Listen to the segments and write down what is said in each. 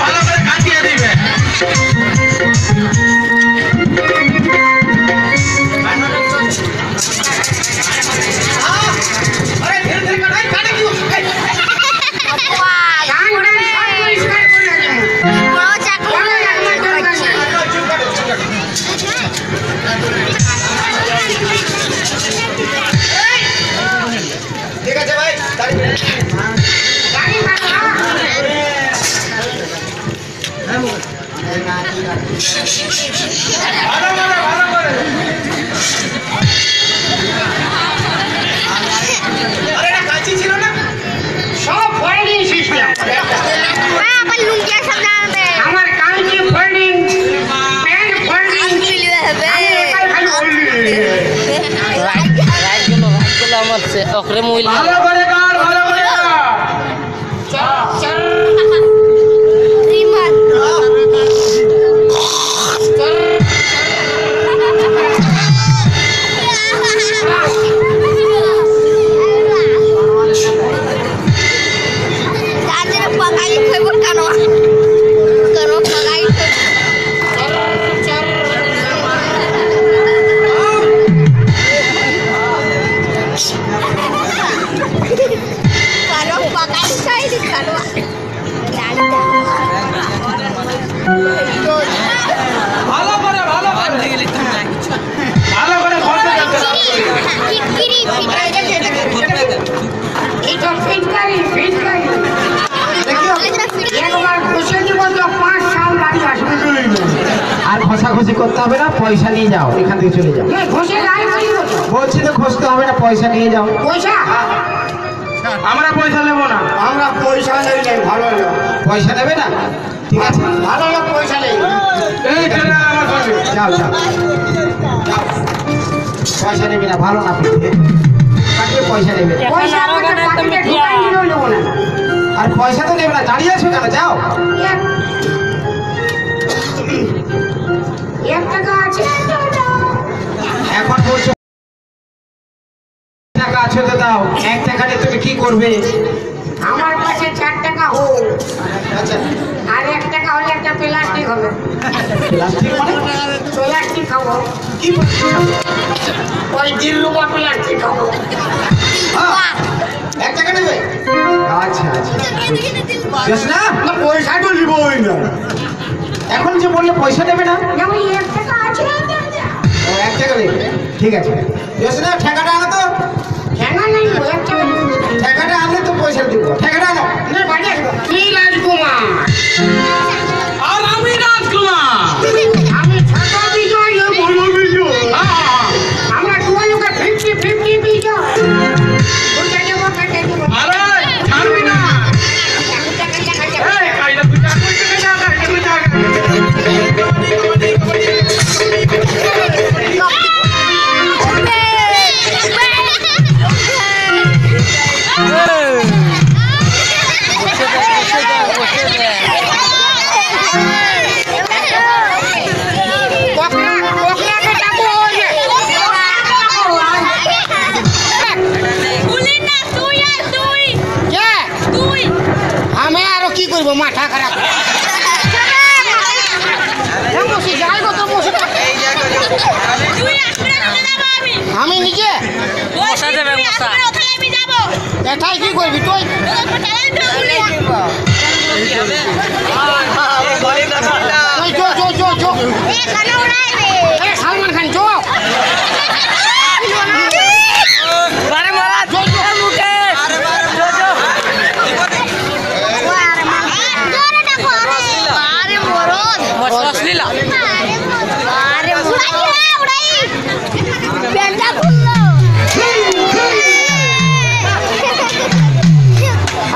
ভালো করে কাটিয়ে দিবে। ঠিক আছে ভাই, কাঁচি ছিল না, সব ফোল্ডিং সিস্টেম। আমার কাঁচি ফোল্ডিং, প্যান্ট ফোল্ডিং, আমার অকরে মহিলা ভালো করে কর, ভালো করে কর। ভালো করে ভালো করে ভালো করে ঘরটা এটা ফিটকারি ফিটকারি একবার ঘষে দিব তো 5 সাল বাড়ি আসবে। আর ঘষাঘষি করতে হবে না, পয়সা নিয়ে যাও, এখান থেকে চলে যাও। ঘষে গায়ে মারি বলছি তো ঘষতে হবে না, পয়সা নিয়ে যাও। পয়সা আমরা পয়সা নেব না, আমরা পয়সা নেই নাই, ভালো লোক পয়সা নেবে না? ঠিক আছে, ভালো লোক পয়সা নেই। এই ছেলে আমার সঙ্গে যাও যাও যাও। পয়সা নেবে না, ভালো না পিঠে কাটবে, পয়সা নেবে না। পয়সা আমাদের পকেটে ঢুকাই দিলেও নেব না। আর পয়সা তো নেবে না, দাঁড়িয়ে আছো কেন? যাও। 1 টাকা আছে, এখন বলছো টাকা আছে তো দাও। 1 টাকা নিয়ে তুমি কি করবে? আমার কাছে 4 টাকা হোক, আচ্ছা, আর 1 টাকা হলে একটা প্লাস্টিক হবে। প্লাস্টিক মানে প্লাস্টিক খাবো, কি? ওই 1.5 রুপা প্লাস্টিক খাবো। হ্যাঁ, 1 টাকা নেবে? আচ্ছা আচ্ছা, বেশ না, না পয়সা তো নিবই না। এখন যে বললে পয়সা নেবে না, যেমন 1 টাকা আছে, ও 1 টাকা নেবে, ঠিক আছে। বেশ না, ঠেকাটা আনো তো। ঠেঙা নেই, 1 টাকা ঠেকাটা আনলে তো পয়সা দিব। ঠেকাটা আনো। নে বাড়ি আসবো। কি রাজকুমার? আর আমি রাজকুমার। আমি ছোট বিজয়, এ বড় বিজয়। আমরা দুজনকে 50-50 বিজয়। বুঝে যাবো, কেটে দেবো। আরে ছাড়বি না। এই কাইটা তুই যা কইতে না, কাইটা তুই যা। আমি আরো কি করবো, মাথা খারাপ। আমি নিজে মশা দেবে মশা এটাই কি করবি তুই? সালমান খান চো আরে মারা মুখে মশলা লীলা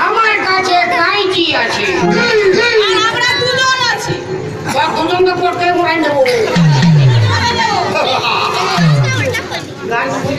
আমার কাছে কাঁচি আছে, আমরা দুজন আছি। দুজনকে পড়তে ঘুরাই দেবো। হাসি